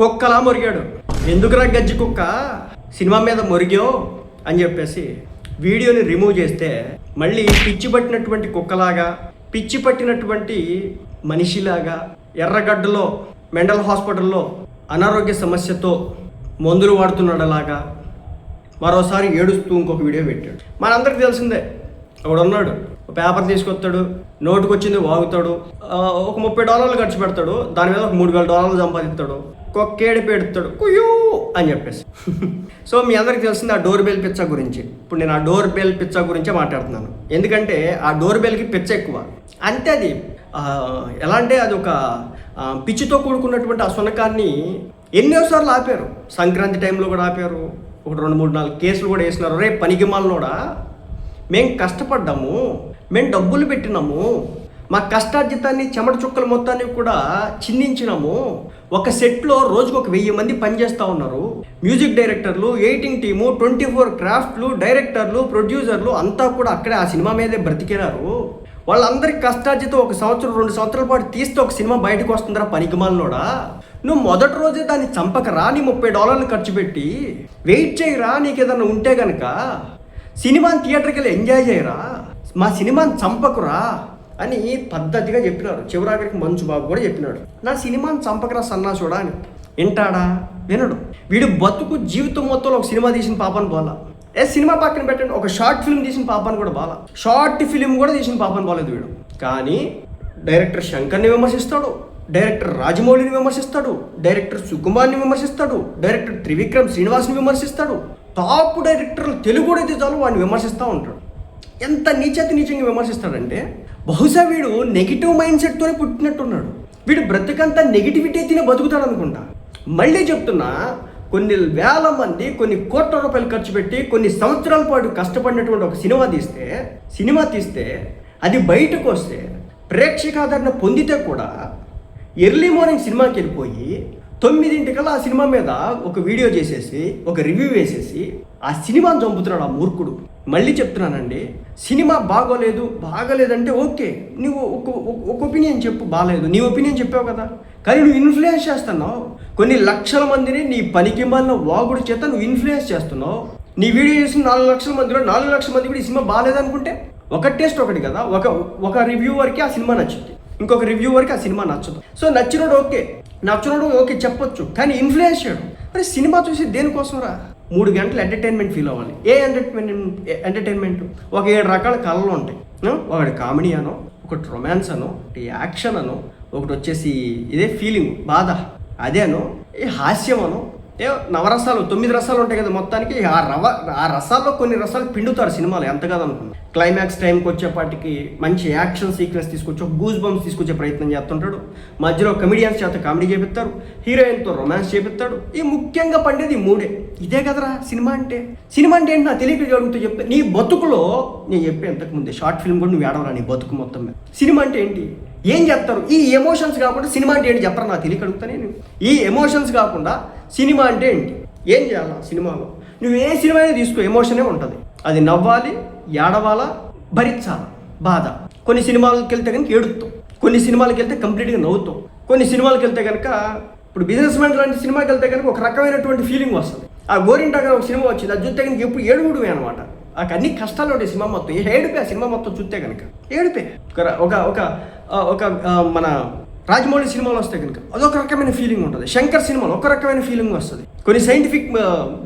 కుక్కలా మొరిగాడు. ఎందుకురా గజ్జి కుక్క సినిమా మీద మొరిగావు అని చెప్పేసి వీడియోని రిమూవ్ చేస్తే మళ్ళీ పిచ్చి పట్టినటువంటి కుక్కలాగా, పిచ్చి పట్టినటువంటి మనిషిలాగా, ఎర్రగడ్డలో మెంటల్ హాస్పిటల్లో అనారోగ్య సమస్యతో మందులు వాడుతున్నాడలాగా మరోసారి ఏడుస్తూ ఇంకొక వీడియో పెట్టాడు. మనందరికీ తెలిసిందే, ఒకడున్నాడు పేపర్ తీసుకొస్తాడు, నోటుకు వచ్చింది వాగుతాడు, ఒక $30 ఖర్చు పెడతాడు, దాని మీద ఒక $3,000 సంపాదిస్తాడు, కుక్కేడి పెడతాడు కుయ్యూ అని చెప్పేసి. సో మీ అందరికీ తెలిసింది ఆ డోర్ బెల్ పిచ్చా గురించి. ఇప్పుడు నేను ఆ డోర్ బెల్ పిచ్చా గురించే మాట్లాడుతున్నాను. ఎందుకంటే ఆ డోర్ బెల్కి పిచ్చ ఎక్కువ. అంతే, అది ఎలా అంటే అది ఒక పిచ్చితో కూడుకున్నటువంటి ఆ సునకాన్ని ఎన్నోసార్లు ఆపారు. సంక్రాంతి టైంలో కూడా ఆపారు, ఒక 2-3-4 కేసులు కూడా వేసినారు. రేపు పనికిమాలనోడా, మేము కష్టపడ్డాము, మేము డబ్బులు పెట్టినాము, మా కష్టార్జితాన్ని చెమట చుక్కల మొత్తాన్ని కూడా చిందించినాము, ఒక సెట్లో రోజుకు 1000 మంది పనిచేస్తూ ఉన్నారు, మ్యూజిక్ డైరెక్టర్లు, ఎడిటింగ్ టీము, 24 క్రాఫ్ట్లు, డైరెక్టర్లు, ప్రొడ్యూసర్లు అంతా కూడా అక్కడే ఆ సినిమా మీదే బ్రతికినారు. వాళ్ళందరికీ కష్టార్జితం 1 సంవత్సరం 2 సంవత్సరాల పాటు తీస్తే ఒక సినిమా బయటకు వస్తుందిరా పనికిమాలనోడా. నువ్వు మొదటి రోజే దాన్ని చంపకరా, నీ $30 ఖర్చు పెట్టి వెయిట్ చేయరా, నీకు ఏదన్నా ఉంటే కనుక సినిమాని థియేటర్కి వెళ్ళి ఎంజాయ్ చేయరా, మా సినిమాని చంపకురా అని పద్ధతిగా చెప్పినారు. చివరాఖరికి మంచు బాబు కూడా చెప్పినాడు, నా సినిమాని చంపకరా సన్నాసుడా అని. వింటాడా? వినడు. వీడు బతుకు జీవితం మొత్తంలో ఒక సినిమా తీసిన పాపని పోలా. సినిమా పక్కన పెట్టండి, ఒక షార్ట్ ఫిల్మ్ తీసిన పాపని కూడా బాలా. షార్ట్ ఫిల్మ్ కూడా తీసిన పాపని పోలేదు వీడు. కానీ డైరెక్టర్ శంకర్ని విమర్శిస్తాడు, డైరెక్టర్ రాజమౌళిని విమర్శిస్తాడు, డైరెక్టర్ సుకుమార్ని విమర్శిస్తాడు, డైరెక్టర్ త్రివిక్రమ్ శ్రీనివాస్ని విమర్శిస్తాడు. టాప్ డైరెక్టర్లు తెలుగు అయితే చాలు వాడిని విమర్శిస్తూ ఉంటాడు. ఎంత నీచంగా విమర్శిస్తాడంటే బహుశా వీడు నెగిటివ్ మైండ్ సెట్తోనే పుట్టినట్టున్నాడు. వీడు బ్రతుకంతా నెగిటివిటీ తినే బతుకుతాడు అనుకుంటా. మళ్ళీ చెప్తున్నా, కొన్ని వేల మంది కొన్ని కోట్ల రూపాయలు ఖర్చు పెట్టి కొన్ని సంవత్సరాల పాటు కష్టపడినటువంటి ఒక సినిమా తీస్తే అది బయటకు వస్తే ప్రేక్షకాదరణ పొందితే కూడా ఎర్లీ మార్నింగ్ సినిమాకి వెళ్ళిపోయి 9 ఆ సినిమా మీద ఒక వీడియో చేసేసి ఒక రివ్యూ వేసేసి ఆ సినిమాని చంపుతున్నాడు ఆ మూర్ఖుడు. మళ్ళీ చెప్తున్నానండి, సినిమా బాగోలేదంటే ఓకే, నువ్వు ఒక ఒపీనియన్ చెప్పు, బాగాలేదు నీ ఒపీనియన్ చెప్పావు కదా, కానీ నువ్వు ఇన్ఫ్లుయెన్స్ చేస్తున్నావు. కొన్ని లక్షల మందిని నీ పనికి మాలిన వాగుడు చేత నువ్వు ఇన్ఫ్లుయెన్స్ చేస్తున్నావు. నీ వీడియో చేసిన 4 లక్షల మందిలో 4 లక్షల మంది కూడా ఈ సినిమా బాగాలేదనుకుంటే ఒక టేస్ట్ ఒకటి కదా. ఒక రివ్యూవర్కి ఆ సినిమా నచ్చుద్ది, ఇంకొక రివ్యూవర్కి ఆ సినిమా నచ్చదు. సో నచ్చినోడు ఓకే చెప్పొచ్చు, కానీ ఇన్ఫ్లుయెన్స్ చేయడం. మరి సినిమా చూసి దేనికోసంరా? 3 గంటలు ఎంటర్టైన్మెంట్ ఫీల్ అవ్వాలి. ఏ ఎంటర్టైన్మెంట్? ఒక 7 రకాల కళలు ఉంటాయి. ఒకటి కామెడీ అనో, ఒకటి రొమాన్స్ అనో, ఒకటి యాక్షన్ అనో, ఒకటి వచ్చేసి ఇదే ఫీలింగ్ బాధ అదేనో, ఈ హాస్యం అనో, నవరసాలు 9 రసాలు ఉంటాయి కదా మొత్తానికి. ఆ రసాల్లో కొన్ని రసాలు పిండుతారు సినిమాలు, ఎంత కాదనుకున్నా. క్లైమాక్స్ టైంకి వచ్చేపాటికి మంచి యాక్షన్ సీక్వెన్స్ తీసుకొచ్చి గూస్ బంప్స్ తీసుకొచ్చే ప్రయత్నం చేస్తుంటాడు. మధ్యలో కమెడియన్స్ చేత కామెడీ చేపిస్తారు, హీరోయిన్తో రొమాన్స్ చేపిస్తాడు. ఈ ముఖ్యంగా పండేది 3. ఇదే కదరా సినిమా అంటే. సినిమా అంటే ఏంటి నా తెలియక అడుగుతూ చెప్తే, నీ బతుకులో నేను చెప్పే ఇంతకుముందే షార్ట్ ఫిల్మ్ కూడా నువ్వు ఏడవరా నీ బతుకు మొత్తం మీద. సినిమా అంటే ఏంటి, ఏం చెప్తారు? ఈ ఎమోషన్స్ కాకుండా సినిమా అంటే ఏంటి చెప్పరా, నా తెలియక అడుగుతా నేను. ఈ ఎమోషన్స్ కాకుండా సినిమా అంటే ఏంటి, ఏం చేయాలా సినిమాలో? నువ్వు ఏ సినిమా అయినా తీసుకో, ఎమోషనే ఉంటుంది. అది నవ్వాలి, ఏడవాలా, భరించాలా బాధ. కొన్ని సినిమాలకు వెళ్తే కనుక ఏడుస్తాం, కొన్ని సినిమాలకు వెళ్తే కంప్లీట్గా నవ్వుతాం, కొన్ని సినిమాలకు వెళ్తే కనుక ఇప్పుడు బిజినెస్ మ్యాన్ లాంటి సినిమాకి వెళ్తే కనుక ఒక రకమైనటువంటి ఫీలింగ్ వస్తుంది. ఆ గోరింటాగా ఒక సినిమా వచ్చింది, అది చూస్తే కనుక ఎప్పుడు ఏడుగుడువే అనమాట. అన్ని కష్టాలు ఉంటాయి సినిమా మొత్తం. ఏడుపే ఆ సినిమా మొత్తం చూస్తే కనుక ఏడుపే. ఒక మన రాజమౌళి సినిమాలు వస్తే కనుక అదొక రకమైన ఫీలింగ్ ఉంటుంది. శంకర్ సినిమాలో ఒక రకమైన ఫీలింగ్ వస్తుంది. కొన్ని సైంటిఫిక్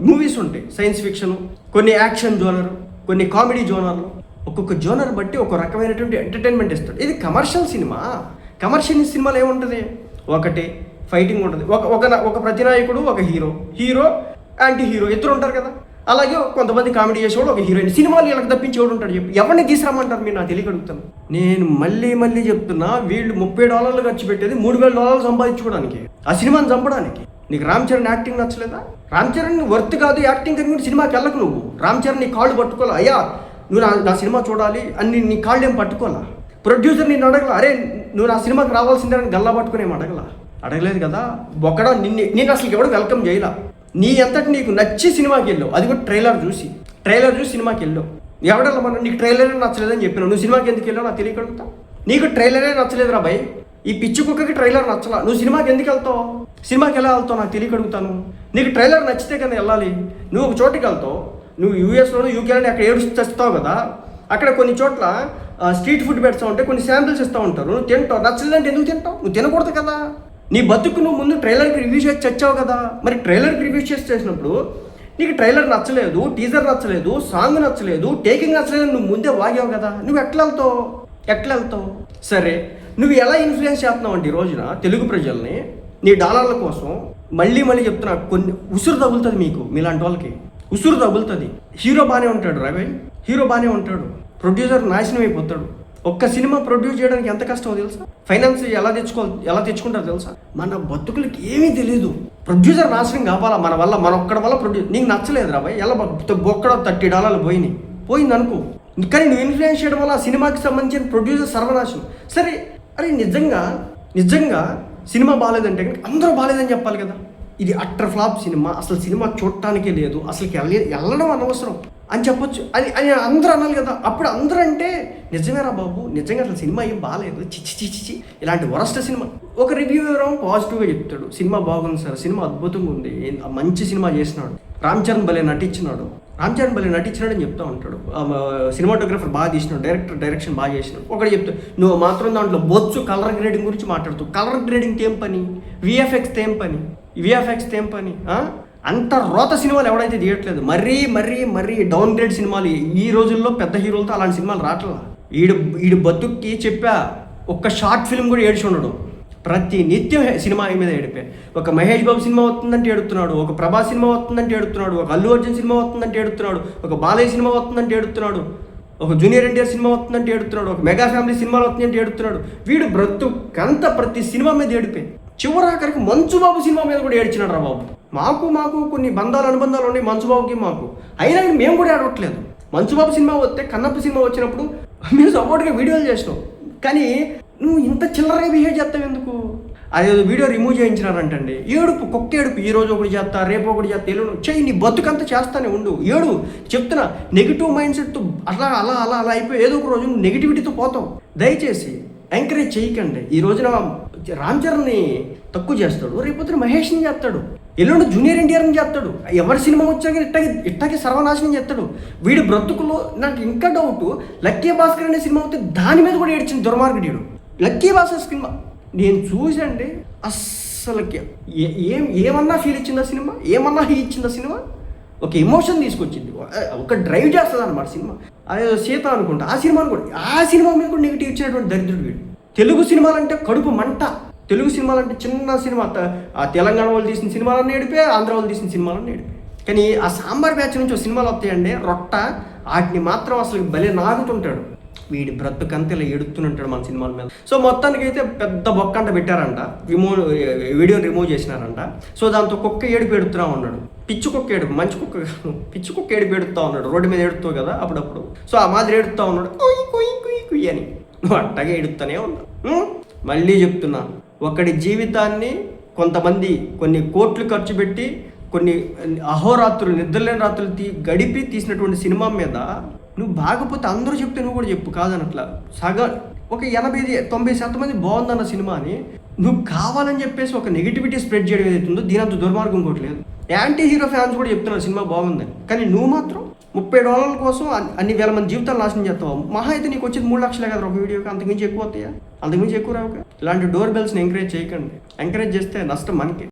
మూవీస్ ఉంటాయి, సైన్స్ ఫిక్షన్, కొన్ని యాక్షన్ జోనర్, కొన్ని కామెడీ జోనర్లు. ఒక్కొక్క జోనర్ బట్టి ఒక రకమైనటువంటి ఎంటర్టైన్మెంట్ ఇస్తాడు. ఇది కమర్షియల్ సినిమా. కమర్షియల్ సినిమాలో ఏముంటుంది? ఒకటి ఫైటింగ్ ఉంటుంది, ఒక ప్రతినాయకుడు, ఒక హీరో యాంటీ హీరో ఇద్దరు ఉంటారు కదా. అలాగే కొంతమంది కామెడీ చేసేవాడు, ఒక హీరోయిన్. సినిమాలు వీళ్ళకి తప్పించేవాడు ఉంటాడు. చెప్పి ఎవరిని తీసుకురమ్మంటారు మీరు, నాకు తెలియగలుగుతాను. నేను మళ్ళీ చెప్తున్నా, వీళ్ళు $30 ఖర్చు పెట్టేది $3,000 సంపాదించుకోవడానికి, ఆ సినిమాని చంపడానికి. నీకు రామ్ చరణ్ యాక్టింగ్ నచ్చలేదా? రామ్ చరణ్ వర్త్ కాదు యాక్టింగ్ కనుక సినిమాకి వెళ్ళకు నువ్వు. రామ్ చరణ్ నీ కాళ్ళు పట్టుకోవాలా, అయ్యా నువ్వు నా సినిమా చూడాలి అని నీ కాళ్ళు ఏం పట్టుకోవాలా? ప్రొడ్యూసర్ నేను అడగల, అరే నువ్వు నా సినిమాకి రావాల్సిందే అని గల్లా పట్టుకుని ఏం అడగలేదు కదా. ఒక్కడా నిన్ను అసలు ఎవడు వెల్కమ్ చేయలా. నీ అంతటి నీకు నచ్చి సినిమాకి వెళ్ళావు, అది కూడా ట్రైలర్ చూసి సినిమాకి వెళ్ళావు. ఎవడల్లా మనం నీకు ట్రైలరే నచ్చలేదని చెప్పినావు, నువ్వు సినిమాకి ఎందుకు వెళ్ళావు నాకు తెలియకడుగుతా. నీకు ట్రైలరే నచ్చలేదురా భయ్, ఈ పిచ్చి కుక్కకి ట్రైలర్ నచ్చలా, నువ్వు సినిమాకి ఎందుకు వెళ్తావు? సినిమాకి ఎలా వెళ్తావు నాకు తెలియక అడుగుతాను. నీకు ట్రైలర్ నచ్చితే కదా వెళ్ళాలి. నువ్వు ఒక చోటికి వెళ్తావు, నువ్వు యూఎస్లోనూ యూకేలోనే అక్కడ ఏడు తెస్తావు కదా, అక్కడ కొన్ని చోట్ల స్ట్రీట్ ఫుడ్ పెడతా ఉంటే కొన్ని శాంపిల్స్ ఇస్తూ ఉంటారు, నువ్వు తింటావు. నచ్చలేదంటే ఎందుకు తింటావు? నువ్వు తినకూడదు కదా. నీ బతుకు నువ్వు ముందు ట్రైలర్కి రివ్యూ చేసి చచ్చావు కదా. మరి ట్రైలర్కి రివ్యూ చేసినప్పుడు నీకు ట్రైలర్ నచ్చలేదు, టీజర్ నచ్చలేదు, సాంగ్ నచ్చలేదు, టేకింగ్ నచ్చలేదు, నువ్వు ముందే వాగావు కదా. నువ్వు ఎట్లా వెళ్తావు? సరే, నువ్వు ఎలా ఇన్ఫ్లుయెన్స్ చేస్తున్నావు అంటే ఈ రోజున తెలుగు ప్రజల్ని నీ డాలర్ల కోసం మళ్ళీ చెప్తున్నా, కొన్ని ఉసురు తగులుతుంది మీకు, మీలాంటి వాళ్ళకి ఉసురు తగులుతుంది. హీరో బాగానే ఉంటాడు, రవి హీరో బాగానే ఉంటాడు, ప్రొడ్యూసర్ నాశనం అయిపోతాడు. ఒక్క సినిమా ప్రొడ్యూస్ చేయడానికి ఎంత కష్టమో తెలుసా? ఫైనాన్స్ ఎలా తెచ్చుకుంటారో తెలుసా? మన బతుకులకి ఏమీ తెలియదు. ప్రొడ్యూసర్ నాశనం కావాలా మన వల్ల, మన ఒక్కడి వల్ల ప్రొడ్యూస్. నీకు నచ్చలేదు రా భయ్, ఎలా బొక్కడ $30 పోయింది అనుకో, కానీ నువ్వు ఇన్ఫ్లుయెన్స్ చేయడం వల్ల ఆ సినిమాకి సంబంధించిన ప్రొడ్యూసర్ సర్వనాశనం. సరే, అరే నిజంగా సినిమా బాగాలేదంటే అందరూ బాగాలేదని చెప్పాలి కదా. ఇది అట్టర్ ఫ్లాప్ సినిమా, అసలు సినిమా చూడటానికే లేదు, అసలుకి వెళ్ళడం అనవసరం అని చెప్పొచ్చు అని అందరూ అనాలి కదా. అప్పుడు అందరూ అంటే నిజమేరా బాబు, నిజంగా అసలు సినిమా ఏం బాగాలేదు, చిచ్చి ఇలాంటి వరస్ట్ సినిమా. ఒక రివ్యూవర్ పాజిటివ్గా చెప్తాడు, సినిమా బాగుంది సార్, సినిమా అద్భుతంగా ఉంది, మంచి సినిమా చేసినాడు, రామ్ చరణ్ భలే నటించినాడు అని చెప్తా ఉంటాడు. సినిమాటోగ్రఫర్ బాగా తీసినాడు, డైరెక్షన్ బాగా చేసినాడు. ఒకటి చెప్తాడు, నువ్వు మాత్రం దాంట్లో బొచ్చు కలర్ గ్రేడింగ్ గురించి మాట్లాడుతావు. కలర్ గ్రేడింగ్ ఏం పని? విఎఫ్ఎక్స్ ఏం పని? అంత రోత సినిమాలు ఎవడైతే తీయట్లేదు, మరీ డౌన్ గ్రేడ్ సినిమాలు ఈ రోజుల్లో పెద్ద హీరోలతో అలాంటి సినిమాలు రావట్లా. ఈడు బతుక్కి చెప్పా, ఒక్క షార్ట్ ఫిల్మ్ కూడా ఏడ్చి ఉండడు. ప్రతి నిత్యం సినిమా మీద ఏడిపే. ఒక మహేష్ బాబు సినిమా వస్తుందంటే ఏడుతున్నాడు, ఒక ప్రభాస్ సినిమా వస్తుందంటే ఏడుతున్నాడు, ఒక అల్లు అర్జున్ సినిమా వస్తుందంటే ఏడుతున్నాడు, ఒక బాలయ్య సినిమా వస్తుందంటే ఏడుతున్నాడు, ఒక జూనియర్ ఎన్టీఆర్ సినిమా వస్తుందంటే ఏడుతున్నాడు, ఒక మెగా ఫ్యామిలీ సినిమాలు వస్తుందంటే ఏడుతున్నాడు. వీడు బ్రతుకంత ప్రతి సినిమా మీద ఏడిపే. చివరాఖరికి మంచుబాబు సినిమా మీద కూడా ఏడ్చినాడు రా బాబు. మాకు కొన్ని అనుబంధాలు ఉన్నాయి మంచుబాబుకి మాకు, అయినా మేము కూడా ఏడవట్లేదు. మంచుబాబు సినిమా వస్తే, కన్నప్ప సినిమా వచ్చినప్పుడు మేము సపోర్ట్గా వీడియోలు చేసినాం, కానీ నువ్వు ఇంత చిల్లరగా బిహేవ్ చేస్తావు ఎందుకు? అదేదో వీడియో రిమూవ్ చేయించినారంటండి. కుక్క ఏడుపు, ఈ రోజు ఒకటి చేస్తా, రేపు ఒకటి చేస్తా, ఎల్లుండి చెయ్యి, నీ బతుకంతా చేస్తానే ఉండు. చెప్తున్నా, నెగిటివ్ మైండ్ సెట్తో అలా అయిపోయి ఏదో ఒక రోజు నెగిటివిటీతో పోతావు. దయచేసి ఎంకరేజ్ చేయకండి. ఈ రోజున రామ్ చరణ్ని తక్కువ చేస్తాడు, రేపొద్దున మహేష్ని చేస్తాడు, ఎల్లుండి జూనియర్ ఎన్టీఆర్ని చేస్తాడు, ఎవరి సినిమా వచ్చాక ఇట్టాకి సర్వనాశనం చేస్తాడు. వీడు బ్రతుకులో నాకు ఇంకా డౌట్, లక్కీ భాస్కర్ అనే సినిమా వస్తే దాని మీద కూడా ఏడ్చింది దుర్మార్గుడు. లక్కీ భాస్కర్ సినిమా నేను చూసండి, అస్సలకి ఏమన్నా ఫీల్ ఇచ్చిందా సినిమా, ఏమన్నా హీ ఇచ్చిందా సినిమా? ఒక ఎమోషన్ తీసుకొచ్చింది, ఒక డ్రైవ్ చేస్తుంది అనమాట సినిమా. అదే సీత అనుకుంటా, ఆ సినిమా మీద కూడా నెగిటివ్ ఇచ్చినటువంటి దరిద్రుడు వీడు. తెలుగు సినిమాలంటే కడుపు మంట, తెలుగు సినిమాలంటే చిన్న సినిమా, ఆ తెలంగాణ వాళ్ళు తీసిన సినిమాలన్నీ ఏడిపే, ఆంధ్ర వాళ్ళు తీసిన సినిమాలన్నీ ఏడిపే. కానీ ఆ సాంబార్ బ్యాచ్ నుంచి సినిమాలు వస్తాయండి రొట్ట, వాటిని మాత్రం అసలు భలే నాగుతుంటాడు. వీడి బ్రతుకంతా ఇలా ఎడుతుంటాడు మన సినిమాల మీద. సో మొత్తానికి అయితే పెద్ద బొక్కంట పెట్టారంట, వీడియోని రిమూవ్ చేసినారంట. సో దాంతో కుక్క ఏడుపు ఎడుతున్నా ఉన్నాడు, పిచ్చి కుక్క ఏడుపు, మంచి కుక్క, పిచ్చి కుక్క ఏడుపు ఎడుతూ ఉన్నాడు. రోడ్డు మీద ఎడుతావు కదా అప్పుడప్పుడు, సో ఆ మాదిరి ఎడుతూ ఉన్నాడు, కుయ్యి అని. నువ్వు అట్టగా ఎడుతూనే ఉన్నావు. మళ్ళీ చెప్తున్నా, ఒకడి జీవితాన్ని కొంతమంది కొన్ని కోట్లు ఖర్చు పెట్టి, కొన్ని అహోరాత్రులు, నిద్రలేని రాత్రులు గడిపి తీసినటువంటి సినిమా మీద నువ్వు బాగపోతే అందరూ చెప్తే నువ్వు కూడా చెప్పు, కాదనట్లా. ఒక 80-90% మంది బాగుందన్న సినిమాని నువ్వు కావాలని చెప్పేసి ఒక నెగిటివిటీ స్ప్రెడ్ చేయడం ఏదైతుందో దీనంత దుర్మార్గం ఇంకోటి లేదు. యాంటీ హీరో ఫ్యాన్స్ కూడా చెప్తున్నారు సినిమా బాగుందని, కానీ నువ్వు మాత్రం $30 కోసం అన్ని వేల మంది జీవితాలు నాశనం చేస్తావు. మహా అయితే నీకు వచ్చేది 3 లక్షలే కదా ఒక వీడియోకి, అంతకుమించి ఎక్కువ వస్తాయా? అంతకుమించి ఎక్కువ రావు. ఇలాంటి డోర్ బెల్స్ని ఎంకరేజ్ చేయకండి, ఎంకరేజ్ చేస్తే నష్టం మనకి.